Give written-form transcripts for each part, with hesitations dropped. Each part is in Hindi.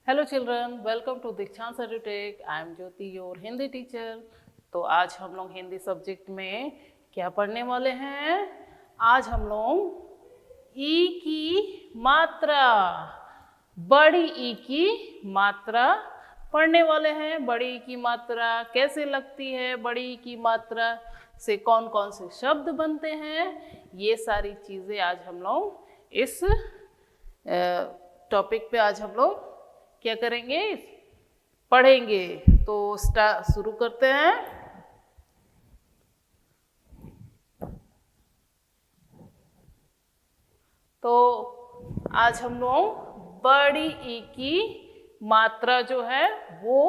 हेलो चिल्ड्रन, वेलकम टू दीक्षांत edutech. I am Jyoti, your Hindi teacher. तो आज हम लोग हिंदी सब्जेक्ट में क्या पढ़ने वाले हैं? आज हम लोग ई की मात्रा, बड़ी ई की मात्रा पढ़ने वाले हैं। बड़ी ई की मात्रा कैसे लगती है, बड़ी ई की मात्रा से कौन कौन से शब्द बनते हैं, ये सारी चीज़ें आज हम लोग इस टॉपिक पे आज हम लोग क्या करेंगे, पढ़ेंगे। तो शुरू करते हैं। तो आज हम लोग बड़ी ई की मात्रा जो है वो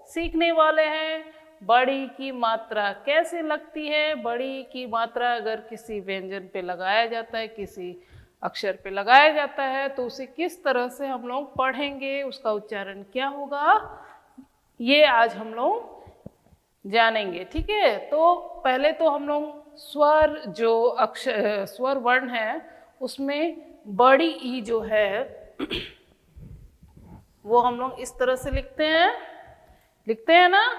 सीखने वाले हैं। बड़ी ई की मात्रा कैसे लगती है, बड़ी ई की मात्रा अगर किसी व्यंजन पे लगाया जाता है, किसी अक्षर पे लगाया जाता है, तो उसे किस तरह से हम लोग पढ़ेंगे, उसका उच्चारण क्या होगा, ये आज हम लोग जानेंगे। ठीक है, तो पहले तो हम लोग स्वर, जो अक्षर स्वर वर्ण है, उसमें बड़ी ई जो है वो हम लोग इस तरह से लिखते हैं ना।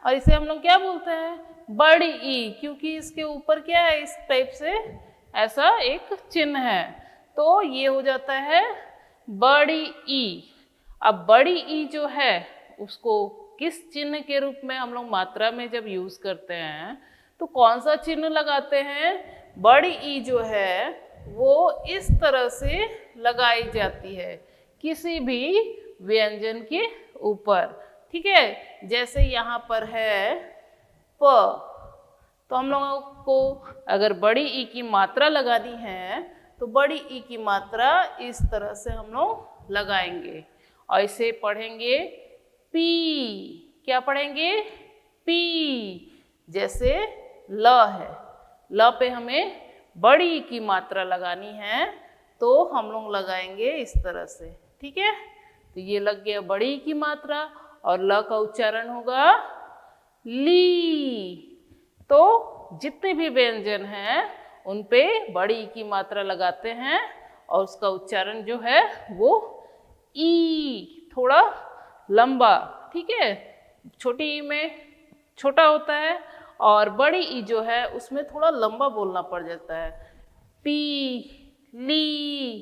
और इसे हम लोग क्या बोलते हैं? बड़ी ई, क्योंकि इसके ऊपर क्या है, इस टाइप से ऐसा एक चिन्ह है, तो ये हो जाता है बड़ी ई। अब बड़ी ई जो है उसको किस चिन्ह के रूप में हम लोग मात्रा में जब यूज करते हैं तो कौन सा चिन्ह लगाते हैं? बड़ी ई जो है वो इस तरह से लगाई जाती है किसी भी व्यंजन के ऊपर। ठीक है, जैसे यहाँ पर है प, तो हम लोगों को अगर बड़ी ई की मात्रा लगानी है तो बड़ी ई की मात्रा इस तरह से हम लोग लगाएंगे और इसे पढ़ेंगे पी। क्या पढ़ेंगे? पी। जैसे ल है, ल पे हमें बड़ी ई की मात्रा लगानी है तो हम लोग लगाएंगे इस तरह से। ठीक है, तो ये लग गया बड़ी ई की मात्रा और ल का उच्चारण होगा ली। तो जितने भी व्यंजन हैं उन पे बड़ी ई की मात्रा लगाते हैं और उसका उच्चारण जो है वो ई, थोड़ा लंबा। ठीक है, छोटी ई में छोटा होता है और बड़ी ई जो है उसमें थोड़ा लंबा बोलना पड़ जाता है। पी, ली,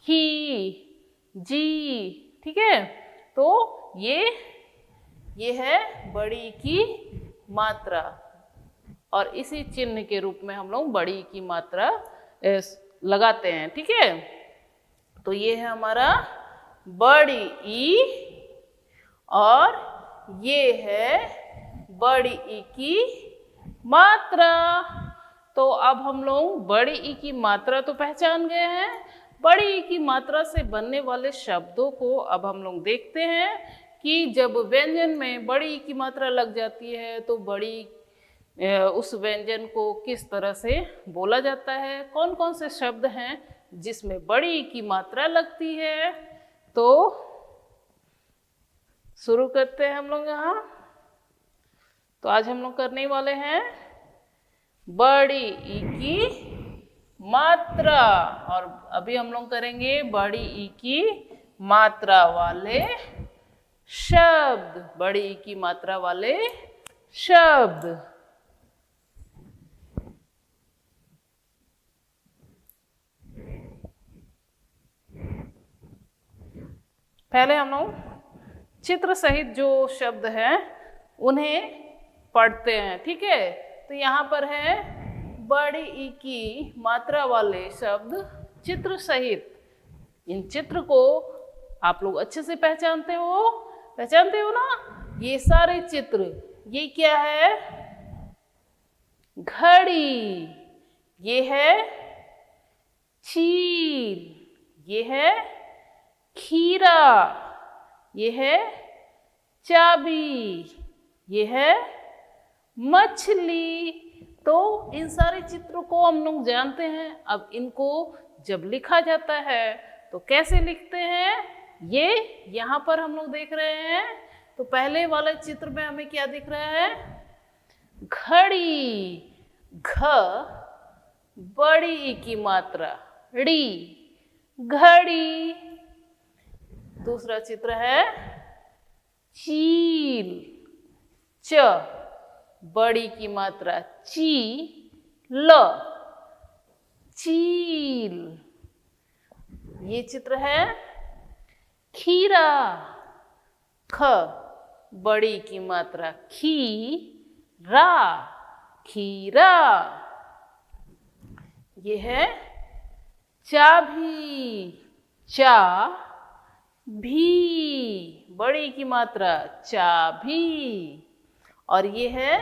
खी, जी। ठीक है, तो ये है बड़ी ई की मात्रा और इसी चिन्ह के रूप में हम लोग बड़ी ई की मात्रा लगाते हैं। ठीक है, तो ये है हमारा बड़ी ई और ये है बड़ी ई की मात्रा। तो अब हम लोग बड़ी ई की मात्रा तो पहचान गए हैं। बड़ी ई की मात्रा से बनने वाले शब्दों को अब हम लोग देखते हैं कि जब व्यंजन में बड़ी ई की मात्रा लग जाती है तो बड़ी उस व्यंजन को किस तरह से बोला जाता है, कौन कौन से शब्द हैं जिसमें बड़ी ई की मात्रा लगती है। तो शुरू करते हैं हम लोग यहाँ। तो आज हम लोग करने वाले हैं बड़ी ई की मात्रा और अभी हम लोग करेंगे बड़ी ई की मात्रा वाले शब्द। बड़ी ई की मात्रा वाले शब्द। पहले हम लोग चित्र सहित जो शब्द हैं उन्हें पढ़ते हैं। ठीक है, तो यहाँ पर है बड़ी ई की मात्रा वाले शब्द चित्र सहित। इन चित्र को आप लोग अच्छे से पहचानते हो ना? ये सारे चित्र, ये क्या है? घड़ी, ये है चील, ये है खीरा, ये है चाबी, ये है मछली। तो इन सारे चित्रों को हम लोग जानते हैं। अब इनको जब लिखा जाता है तो कैसे लिखते हैं, ये यहाँ पर हम लोग देख रहे हैं। तो पहले वाले चित्र में हमें क्या दिख रहा है? घड़ी, घ, बड़ी ई की मात्रा ड़ी, घड़ी। दूसरा चित्र है चील, च बड़ी की मात्रा, ची ल, चील। ये चित्र है खीरा, ख बड़ी की मात्रा, खी रा, खीरा। ये है चाभी, चा भी बड़ी की मात्रा, चाभी। और ये है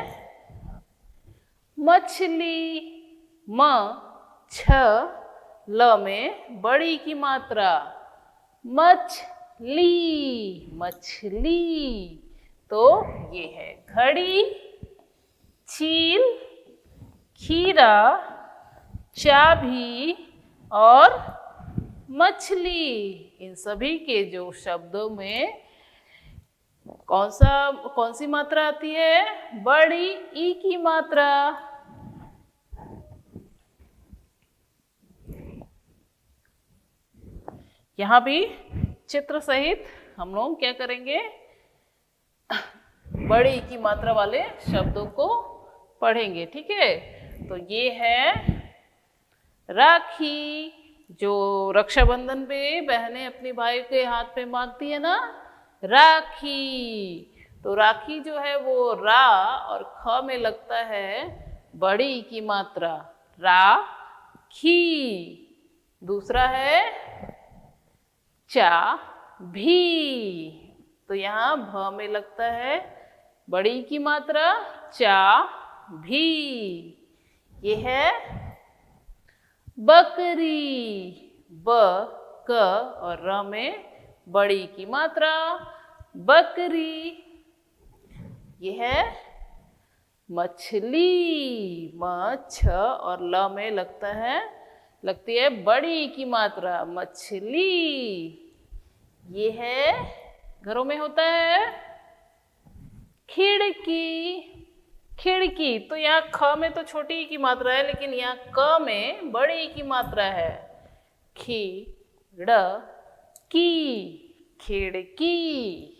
मछली, म छ ल में बड़ी की मात्रा, मछली, मछली। तो ये है घड़ी, चील, खीरा, चाभी और मछली। इन सभी के जो शब्दों में कौन सी मात्रा आती है? बड़ी ई की मात्रा। यहां भी चित्र सहित हम लोग क्या करेंगे? बड़ी ई की मात्रा वाले शब्दों को पढ़ेंगे, ठीक है? तो ये है राखी, जो रक्षाबंधन पे बहनें अपनी भाई के हाथ पे मांगती है ना, राखी। तो राखी जो है वो रा और ख में लगता है बड़ी की मात्रा, रा खी। दूसरा है चा भी, तो यहाँ भ में लगता है बड़ी की मात्रा, चा भी। ये है बकरी, ब क और र में बड़ी की मात्रा, बकरी। ये है मछली, म छ और ल में लगती है बड़ी की मात्रा, मछली। ये है घरों में होता है खिड़की, खिड़की। तो यहाँ ख में तो छोटी की मात्रा है, लेकिन यहाँ क में बड़ी की मात्रा है, खी ड़ की, खिड़की।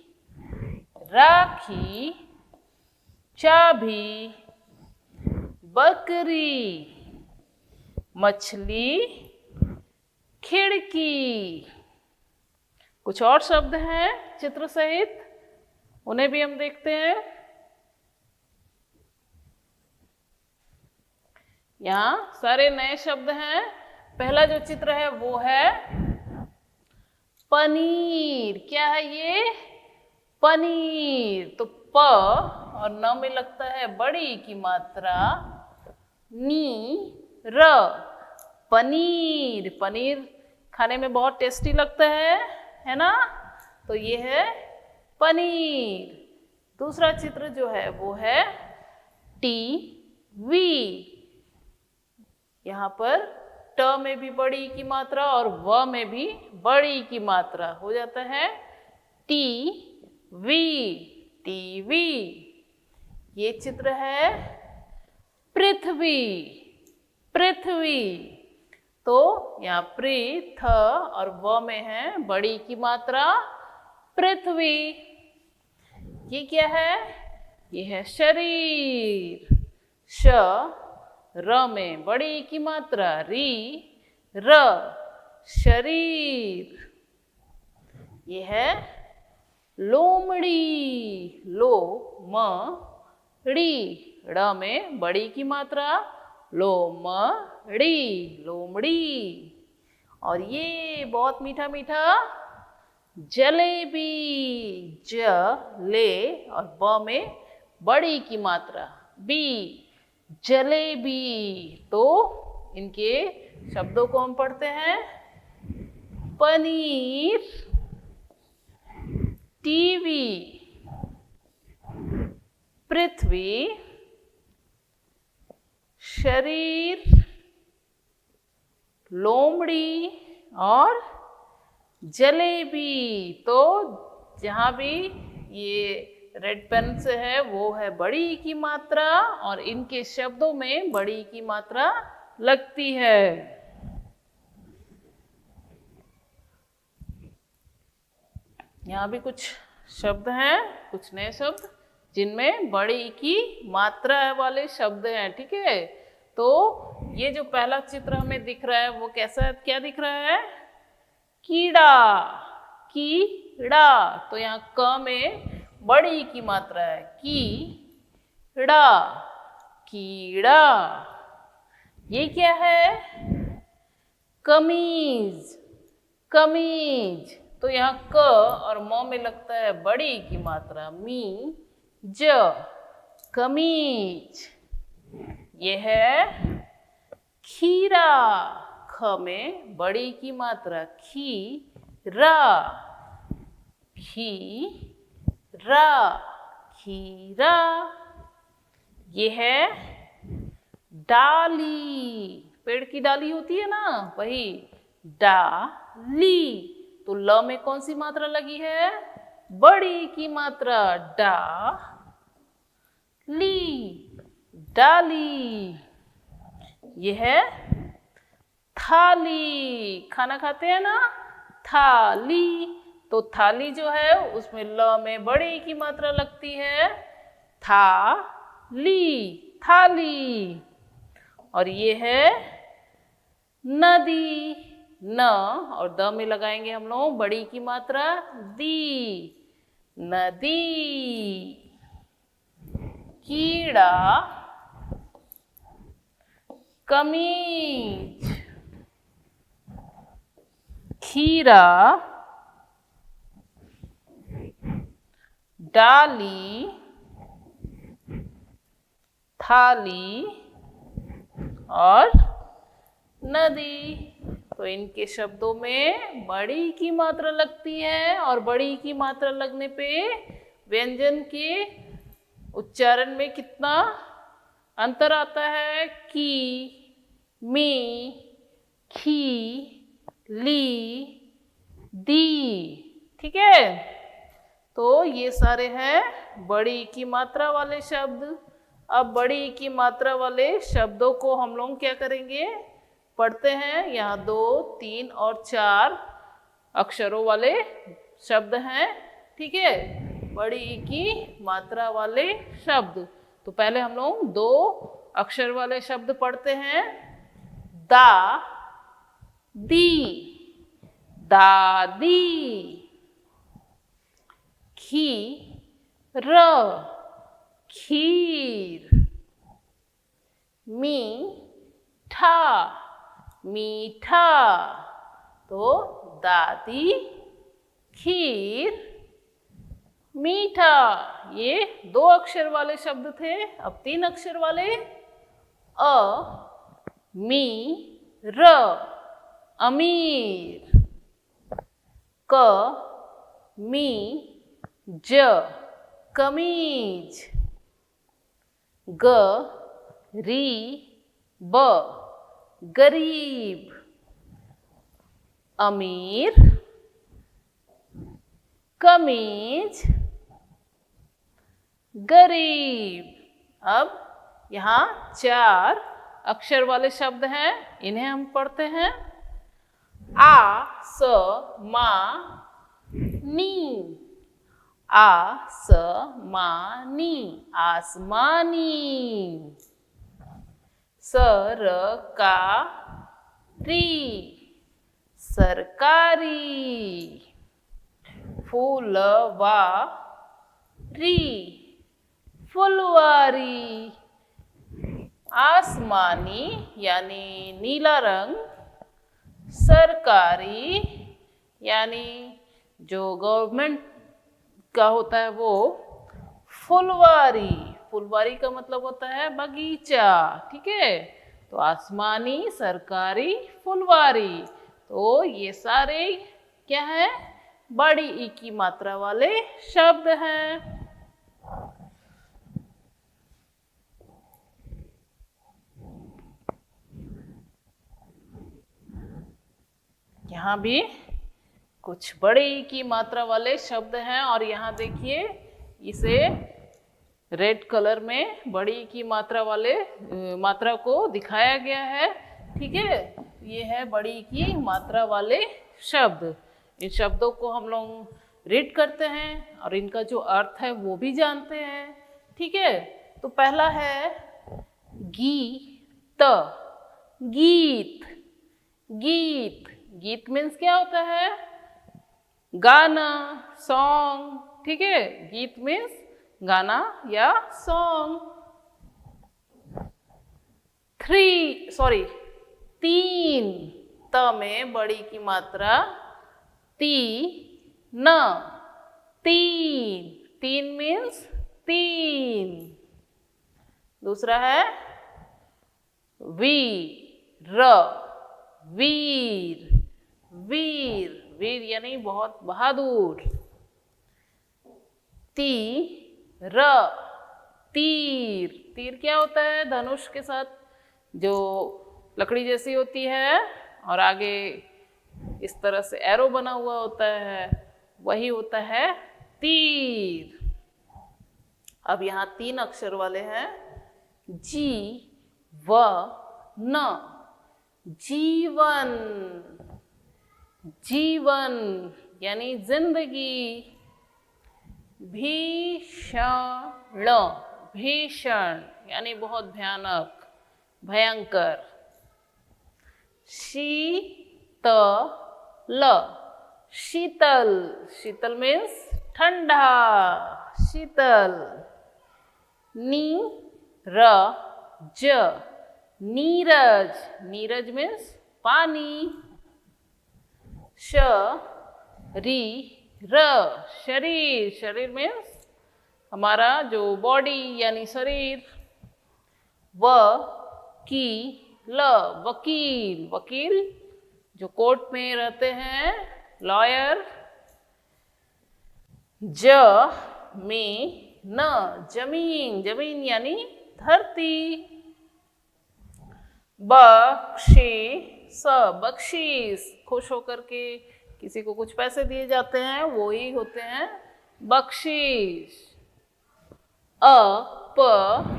राखी, चाबी, बकरी, मछली, खिड़की। कुछ और शब्द हैं चित्र सहित, उन्हें भी हम देखते हैं। यहाँ सारे नए शब्द हैं। पहला जो चित्र है वो है पनीर। क्या है ये? पनीर। तो प और न में लगता है बड़ी की मात्रा, नी र, पनीर। पनीर खाने में बहुत टेस्टी लगता है ना? तो ये है पनीर। दूसरा चित्र जो है वो है टीवी। यहाँ पर ट में भी बड़ी की मात्रा और व में भी बड़ी की मात्रा हो जाता है टीवी, टीवी। ये चित्र है पृथ्वी, पृथ्वी। तो यहाँ प्री थ और व में है बड़ी की मात्रा, पृथ्वी। ये क्या है? ये है शरीर, श र में बड़ी की मात्रा, री र, शरीर। ये है लोमड़ी, लो म ड़ी, ड़ में बड़ी की मात्रा, लोमड़ी, लोमड़ी। और ये बहुत मीठा मीठा जलेबी, ज ले और ब में बड़ी की मात्रा, बी, जलेबी। तो इनके शब्दों को हम पढ़ते हैं। पनीर, टीवी, पृथ्वी, शरीर, लोमड़ी और जलेबी। तो जहाँ भी ये रेड पेन से है वो है बड़ी की मात्रा और इनके शब्दों में बड़ी की मात्रा लगती है। यहाँ भी कुछ शब्द हैं, कुछ नए शब्द जिनमें बड़ी ई की मात्रा वाले शब्द हैं। ठीक है, तो ये जो पहला चित्र हमें दिख रहा है वो कैसा, क्या दिख रहा है? कीड़ा, कीड़ा। तो यहाँ क में बड़ी ई की मात्रा है, कीड़ा, कीड़ा। ये क्या है? कमीज, कमीज। तो यहाँ क और म में लगता है बड़ी ई की मात्रा, मी ज, कमीज। ये है खीरा, ख में बड़ी ई की मात्रा, खीरा, खीरा, खीरा। ये है डाली, पेड़ की डाली होती है ना, वही डाली। तो ल में कौन सी मात्रा लगी है? बड़ी की मात्रा, डाली, डाली। ये है थाली, खाना खाते हैं ना, थाली। तो थाली जो है उसमें ल में बड़ी की मात्रा लगती है, थाली, थाली। और ये है नदी, न और द में लगाएंगे हम लोग बड़ी की मात्रा, दी, नदी। कीड़ा, कमीज, खीरा, डाली, थाली और नदी। तो इनके शब्दों में बड़ी की मात्रा लगती है और बड़ी की मात्रा लगने पे व्यंजन के उच्चारण में कितना अंतर आता है? की, मी, खी, ली, दी। ठीक है, तो ये सारे हैं बड़ी की मात्रा वाले शब्द। अब बड़ी की मात्रा वाले शब्दों को हम लोग क्या करेंगे? पढ़ते हैं। यहाँ 2, 3 और 4 अक्षरों वाले शब्द हैं। ठीक है, बड़ी ई की मात्रा वाले शब्द। तो पहले हम लोग 2 अक्षर वाले शब्द पढ़ते हैं। दा, दी, दादी। खी, र, खीर। मीठा, मीठा। तो दादी, खीर, मीठा। ये 2 अक्षर वाले शब्द थे। अब 3 अक्षर वाले। अ, मी, र, अमीर। क, मी, ज, कमीज। ग, री, ब, गरीब। अमीर, कमीज, गरीब। अब यहाँ 4 अक्षर वाले शब्द हैं, इन्हें हम पढ़ते हैं। आ, स, मा, नी। आ, स, मा, नी, आसमानी। सर, का, री, सरकारी। फूलवारी, फुलवारी। आसमानी यानी नीला रंग, सरकारी यानी जो गवर्नमेंट का होता है वो, फुलवारी। फुलवारी का मतलब होता है बगीचा। ठीक है, तो आसमानी, सरकारी, फुलवारी। तो ये सारे क्या है? बड़ी ई की मात्रा वाले शब्द हैं। यहाँ भी कुछ बड़ी ई की मात्रा वाले शब्द हैं और यहाँ देखिए इसे रेड कलर में बड़ी ई की मात्रा वाले मात्रा को दिखाया गया है। ठीक है, ये है बड़ी ई की मात्रा वाले शब्द। इन शब्दों को हम लोग रीड करते हैं और इनका जो अर्थ है वो भी जानते हैं। ठीक है, तो पहला है गीत। गीत, गीत, गीत मीन्स क्या होता है? गाना, सॉन्ग। ठीक है, गीत मीन्स गाना या सॉन्ग। तीन, त में बड़ी की मात्रा ती न, तीन। तीन मीन्स तीन। दूसरा है वीर, वीर, वीर, वीर यानी बहुत बहादुर। तीर, तीर, तीर क्या होता है? धनुष के साथ जो लकड़ी जैसी होती है और आगे इस तरह से एरो बना हुआ होता है, वही होता है तीर। अब यहाँ 3 अक्षर वाले हैं। जी व न, जीवन, जीवन यानी जिंदगी। भीषण, भीषण यानी बहुत भयानक, भयंकर। शीतल, शीतल, शीतल मीन्स ठंडा, शीतल। नीरज, नीरज, नीरज मीन्स पानी। शरीर, शरीर, शरीर मीन्स हमारा जो बॉडी यानी शरीर। वकील, वकील, वकील जो कोर्ट में रहते हैं, लॉयर। जमीन, जमीन, जमीन यानी धरती। बख्शीश, बख्शीश खुश होकर के किसी को कुछ पैसे दिए जाते हैं, वो ही होते हैं बख्शीश। अपनी,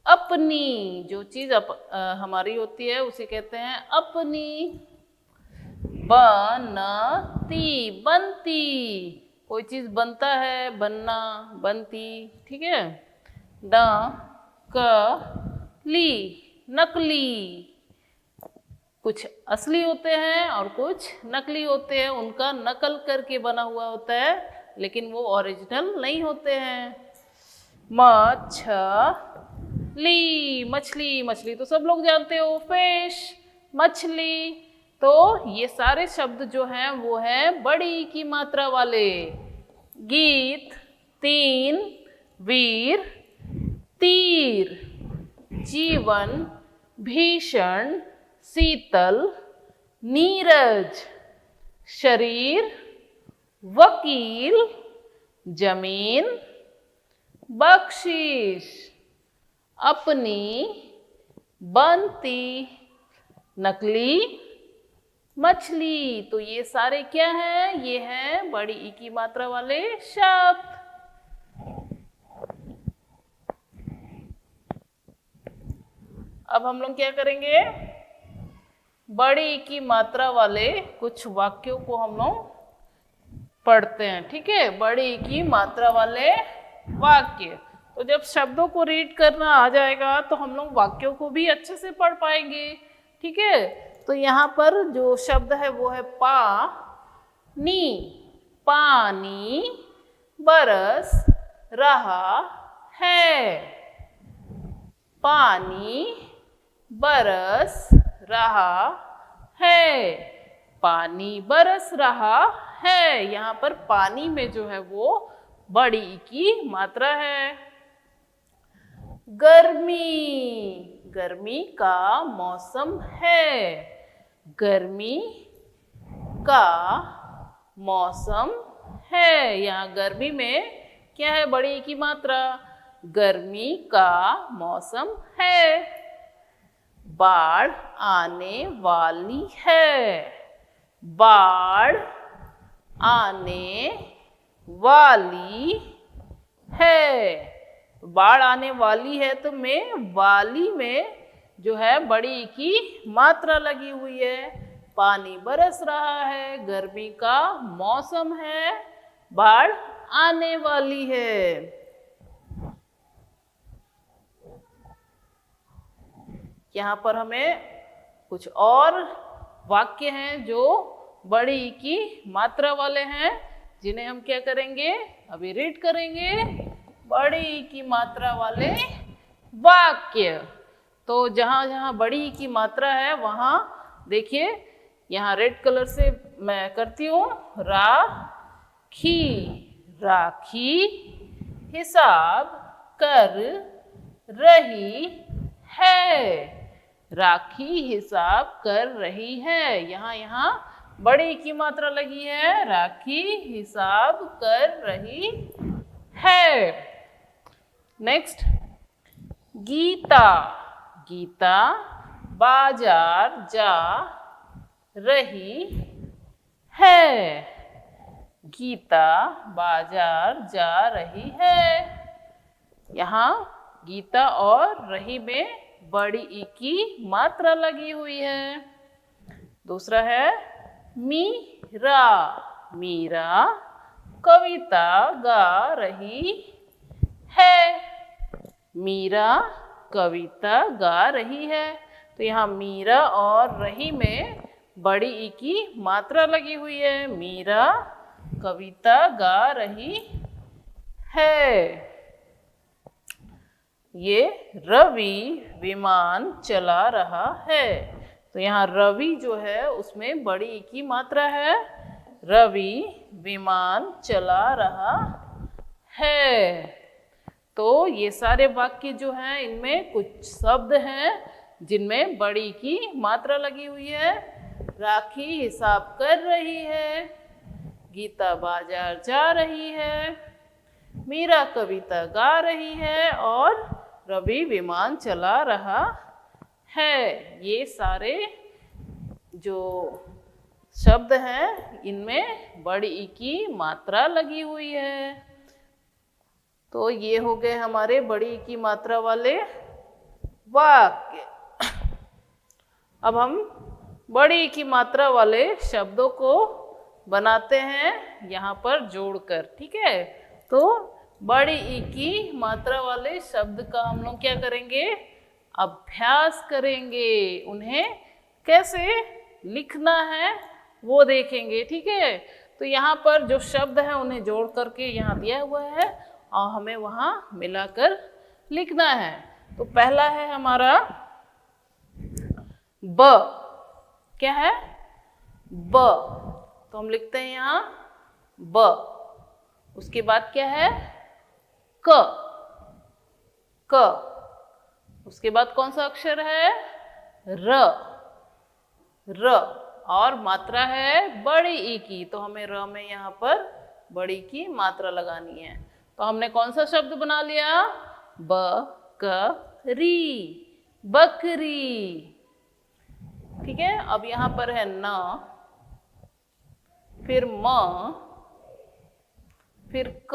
अपनी जो चीज हमारी होती है उसे कहते हैं अपनी। बनती, बनती कोई चीज बनता है, बनना, बनती। ठीक है। नकली, नकली कुछ असली होते हैं और कुछ नकली होते हैं, उनका नकल करके बना हुआ होता है लेकिन वो ओरिजिनल नहीं होते हैं। मछली, मछली, मछली तो सब लोग जानते हो, फिश, मछली। तो ये सारे शब्द जो हैं वो हैं बड़ी की मात्रा वाले। गीत, तीन, वीर, तीर, जीवन, भीषण, शीतल, नीरज, शरीर, वकील, जमीन, बख्शीश, अपनी, बनती, नकली, मछली। तो ये सारे क्या हैं? ये हैं बड़ी ई की मात्रा वाले शब्द। अब हम लोग क्या करेंगे? बड़ी ई की मात्रा वाले कुछ वाक्यों को हम लोग पढ़ते हैं। ठीक है, बड़ी ई की मात्रा वाले वाक्य। तो जब शब्दों को रीड करना आ जाएगा तो हम लोग वाक्यों को भी अच्छे से पढ़ पाएंगे। ठीक है, तो यहाँ पर जो शब्द है वो है पानी, पानी बरस रहा है, पानी बरस रहा है, पानी बरस रहा है। यहाँ पर पानी में जो है वो बड़ी ई की मात्रा है। गर्मी, गर्मी का मौसम है, गर्मी का मौसम है। यहाँ गर्मी में क्या है? बड़ी ई की मात्रा, गर्मी का मौसम है। बाढ़ आने वाली है, बाढ़ आने वाली है। बाढ़ आने वाली है तो में वाली में जो है बड़ी ई की मात्रा लगी हुई है। पानी बरस रहा है, गर्मी का मौसम है, बाढ़ आने वाली है। यहाँ पर हमें कुछ और वाक्य हैं जो बड़ी ई की मात्रा वाले हैं, जिन्हें हम क्या करेंगे, अभी रीड करेंगे। बड़ी ई की मात्रा वाले वाक्य। तो जहाँ जहाँ बड़ी ई की मात्रा है वहाँ देखिए, यहाँ रेड कलर से मैं करती हूँ, राखी, राखी हिसाब कर रही है, राखी हिसाब कर रही है। यहाँ बड़ी की मात्रा लगी है, राखी हिसाब कर रही है। नेक्स्ट, गीता, गीता बाजार जा रही है, गीता बाजार जा रही है। यहाँ गीता और रही में बड़ी ई की मात्रा लगी हुई है। दूसरा है मीरा, मीरा कविता गा रही है, मीरा कविता गा रही है। तो यहाँ मीरा और रही में बड़ी ई की मात्रा लगी हुई है, मीरा कविता गा रही है। ये रवि विमान चला रहा है। तो यहाँ रवि जो है उसमें बड़ी ई की मात्रा है, रवि विमान चला रहा है। तो ये सारे वाक्य जो हैं इनमें कुछ शब्द हैं जिनमें बड़ी की मात्रा लगी हुई है। राखी हिसाब कर रही है, गीता बाजार जा रही है, मीरा कविता गा रही है और रवि विमान चला रहा है। ये सारे जो शब्द हैं इनमें बड़ी ई की मात्रा लगी हुई है। तो ये हो गए हमारे बड़ी ई की मात्रा वाले वाक्य। अब हम बड़ी ई की मात्रा वाले शब्दों को बनाते हैं यहाँ पर जोड़कर, ठीक है। तो बड़ी ई की मात्रा वाले शब्द का हम लोग क्या करेंगे, अभ्यास करेंगे, उन्हें कैसे लिखना है वो देखेंगे, ठीक है। तो यहाँ पर जो शब्द हैं उन्हें जोड़ करके यहाँ दिया हुआ है और हमें वहाँ मिलाकर लिखना है। तो पहला है हमारा ब, क्या है, ब। तो हम लिखते हैं यहाँ ब। उसके बाद क्या है, क, क। उसके बाद कौन सा अक्षर है, र, र। और मात्रा है बड़ी ई की, तो हमें र में यहाँ पर बड़ी की मात्रा लगानी है। तो हमने कौन सा शब्द बना लिया, बकरी, बकरी, ठीक है। अब यहाँ पर है न, फिर म, फिर क,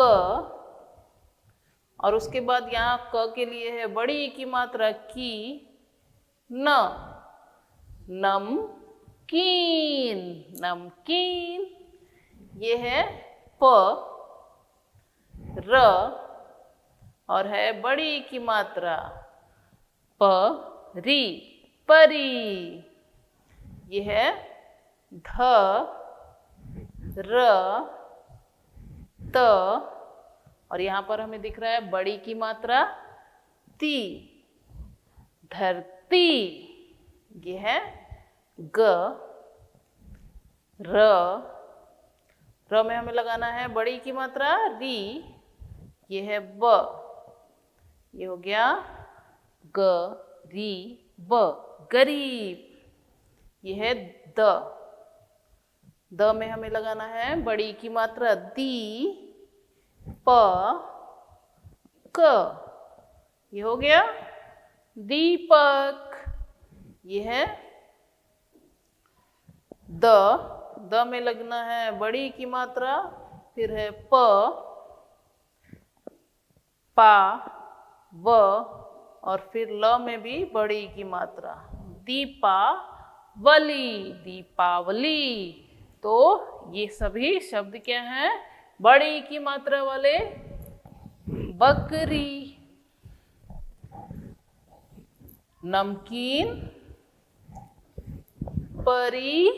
और उसके बाद यहाँ क के लिए है बड़ी ई की मात्रा की, न, नमकीन, नमकीन। ये है प, र, और है बड़ी ई की मात्रा परी, परी। ये है ध, र, त, और यहाँ पर हमें दिख रहा है बड़ी की मात्रा ती, धरती। ये है ग, र, र में हमें लगाना है बड़ी की मात्रा री। ये है ब, ये हो गया ग, री, ब, गरीब। ये है द, द में हमें लगाना है बड़ी की मात्रा दी, प, क। ये हो गया दीपक। ये है द, द में लगना है बड़ी की मात्रा, फिर है प, पा, व, और फिर ल में भी बड़ी की मात्रा, दीपा वली, दीपावली। तो ये सभी शब्द क्या हैं? बड़ी की मात्रा वाले। बकरी, नमकीन, परी,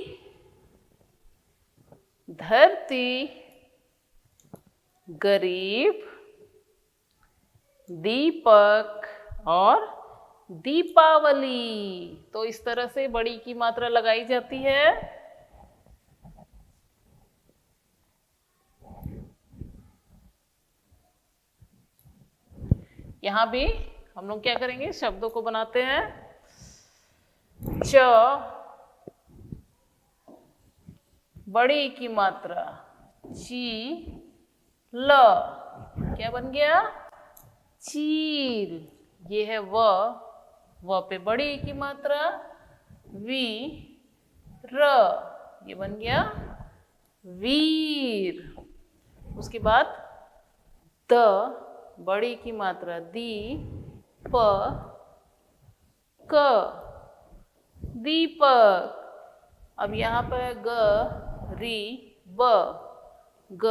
धरती, गरीब, दीपक और दीपावली। तो इस तरह से बड़ी की मात्रा लगाई जाती है। यहां भी हम लोग क्या करेंगे? शब्दों को बनाते हैं। च, बड़ी की मात्रा, ची, ल, क्या बन गया? चील। ये है व पे बड़ी की मात्रा, वी, र, ये बन गया वीर। उसके बाद द, बड़ी की मात्रा, दी, प, क, दीपक। अब यहाँ पर ग, री, ब, ग,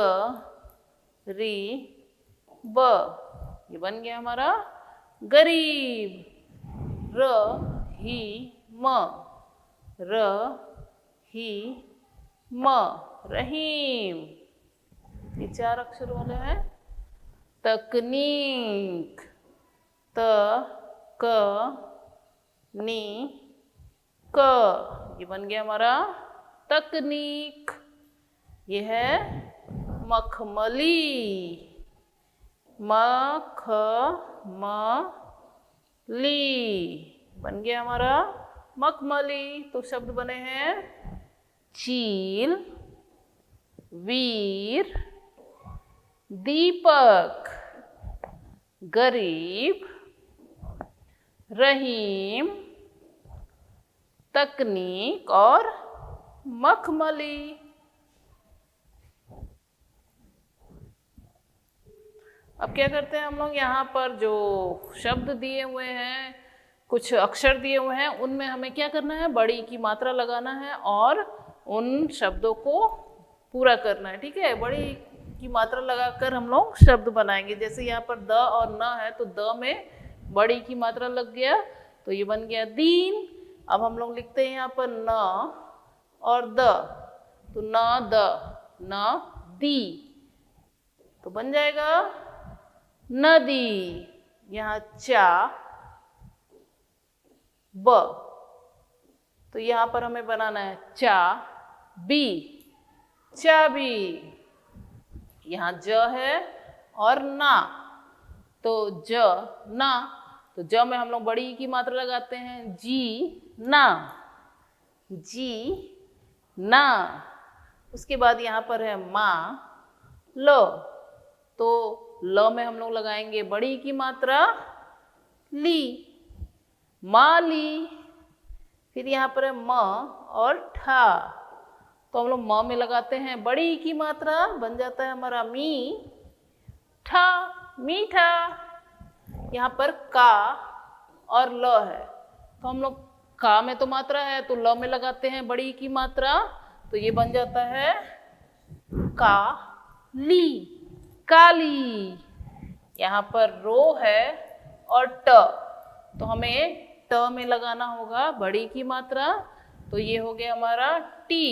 री, ब, ये बन गया हमारा गरीब। र, ही, म, र, ही, म, रहीम। ये 4 अक्षर वाले हैं। तकनीक, त, क, नी, क, ये बन गया हमारा तकनीक। ये है मखमली, मख, म, ली, बन गया हमारा मखमली। तो शब्द बने हैं चील, वीर, दीपक, गरीब, रहीम, तकनीक और मखमली। अब क्या करते हैं हम लोग? यहाँ पर जो शब्द दिए हुए हैं, कुछ अक्षर दिए हुए हैं, उनमें हमें क्या करना है? बड़ी की मात्रा लगाना है और उन शब्दों को पूरा करना है। ठीक है? बड़ी की मात्रा लगाकर हम लोग शब्द बनाएंगे। जैसे यहाँ पर द और न है, तो द में बड़ी की मात्रा लग गया, तो ये बन गया दीन। अब हम लोग लिखते हैं यहाँ पर न और द, तो न द, न दी, तो बन जाएगा नदी। यहाँ चा, ब, तो यहाँ पर हमें बनाना है चा बी, चाबी। यहाँ ज है और ना, तो ज ना, तो ज में हम लोग बड़ी की मात्रा लगाते हैं, जी ना, जी ना। उसके बाद यहाँ पर है माँ, लो, तो ल में हम लोग लगाएंगे बड़ी की मात्रा, ली, माली। फिर यहाँ पर है म और ठा, तो हम लोग म में लगाते हैं बड़ी की मात्रा, बन जाता है हमारा मी, ठा, मीठा। यहाँ पर का और ल है, तो हम लोग का में तो मात्रा है, तो ल में लगाते हैं बड़ी की मात्रा, तो ये बन जाता है का ली, काली। यहाँ पर रो है और ट, तो हमें ट में लगाना होगा बड़ी की मात्रा, तो ये हो गया हमारा टी,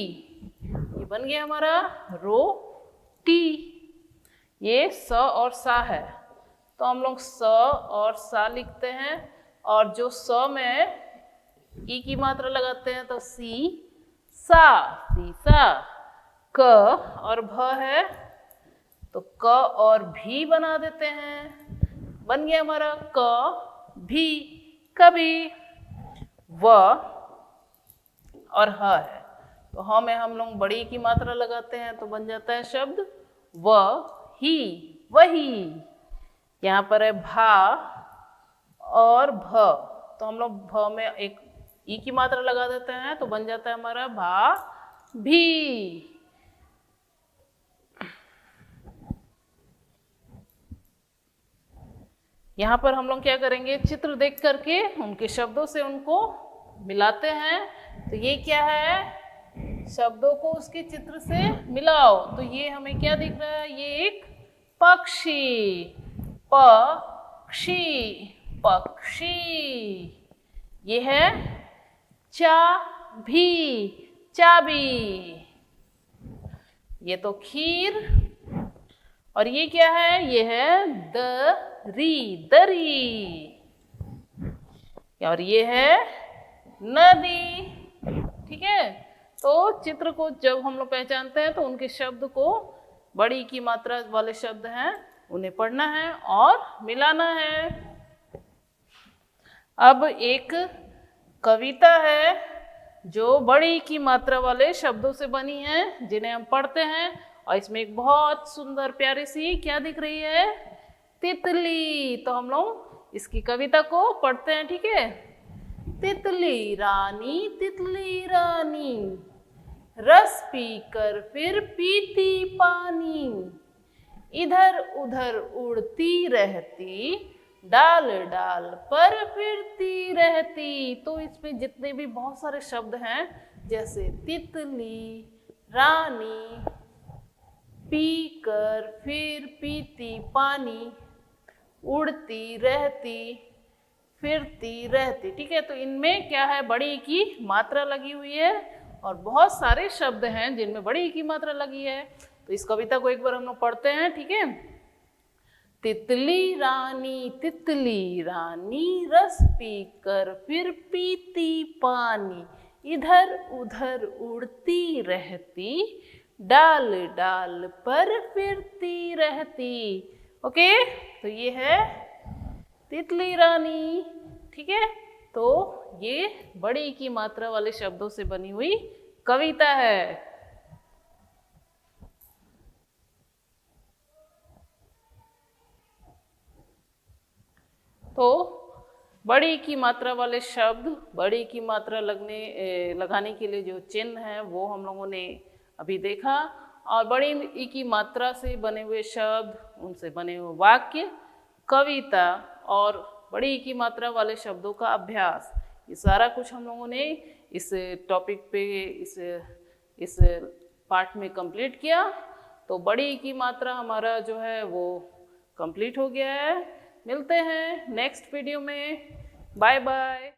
ये बन गया हमारा रो टी। ये स और सा है, तो हम लोग स और सा लिखते हैं, और जो स में ई की मात्रा लगाते हैं तो सी, सा, सीसा। क और भ है, तो क और भी बना देते हैं, बन गया हमारा क भी, कभी। व और ह है, तो ह में हम लोग बड़ी की मात्रा लगाते हैं, तो बन जाता है शब्द व ही, वही। यहाँ पर है भा और भ, तो हम लोग भ में एक ई की मात्रा लगा देते हैं, तो बन जाता है हमारा भा भी। यहाँ पर हम लोग क्या करेंगे? चित्र देख करके उनके शब्दों से उनको मिलाते हैं, तो ये क्या है, शब्दों को उसके चित्र से मिलाओ। तो ये हमें क्या दिख रहा है, ये एक पक्षी, पक्षी, पक्षी। ये है चाबी, चाबी। ये तो खीर। और ये क्या है, ये है दरी, दरी। और ये है नदी। ठीक है, तो चित्र को जब हम लोग पहचानते हैं तो उनके शब्द को, बड़ी की मात्रा वाले शब्द हैं उन्हें पढ़ना है और मिलाना है। अब एक कविता है जो बड़ी की मात्रा वाले शब्दों से बनी है, जिन्हें हम पढ़ते हैं। और इसमें एक बहुत सुंदर प्यारी सी क्या दिख रही है, तितली। तो हम लोग इसकी कविता को पढ़ते हैं, ठीक है। तितली रानी रस पीकर फिर पीती पानी, इधर उधर उड़ती रहती, डाल डाल पर फिरती रहती। तो इसमें जितने भी बहुत सारे शब्द हैं, जैसे तितली, रानी, पीकर, फिर पीती पानी, उड़ती रहती, फिरती रहती। ठीक है, तो इनमें क्या है, बड़ी की मात्रा लगी हुई है और बहुत सारे शब्द हैं जिनमें बड़ी की मात्रा लगी है। तो इस कविता को एक बार हम लोग पढ़ते हैं, ठीक है। तितली रानी रस पीकर फिर पीती पानी, इधर उधर उड़ती रहती, डाल डाल पर फिरती रहती। ओके, तो ये है तितली रानी। ठीक है, तो ये बड़ी की मात्रा वाले शब्दों से बनी हुई कविता है। तो बड़ी की मात्रा वाले शब्द, बड़ी की मात्रा लगाने के लिए जो चिन्ह है वो हम लोगों ने अभी देखा। और बड़ी की मात्रा से बने हुए शब्द, उनसे बने हुए वाक्य, कविता और बड़ी की मात्रा वाले शब्दों का अभ्यास, ये सारा कुछ हम लोगों ने इस टॉपिक पे, इस पार्ट में कंप्लीट किया। तो बड़ी की मात्रा हमारा जो है वो कंप्लीट हो गया है। मिलते हैं नेक्स्ट वीडियो में। Bye bye.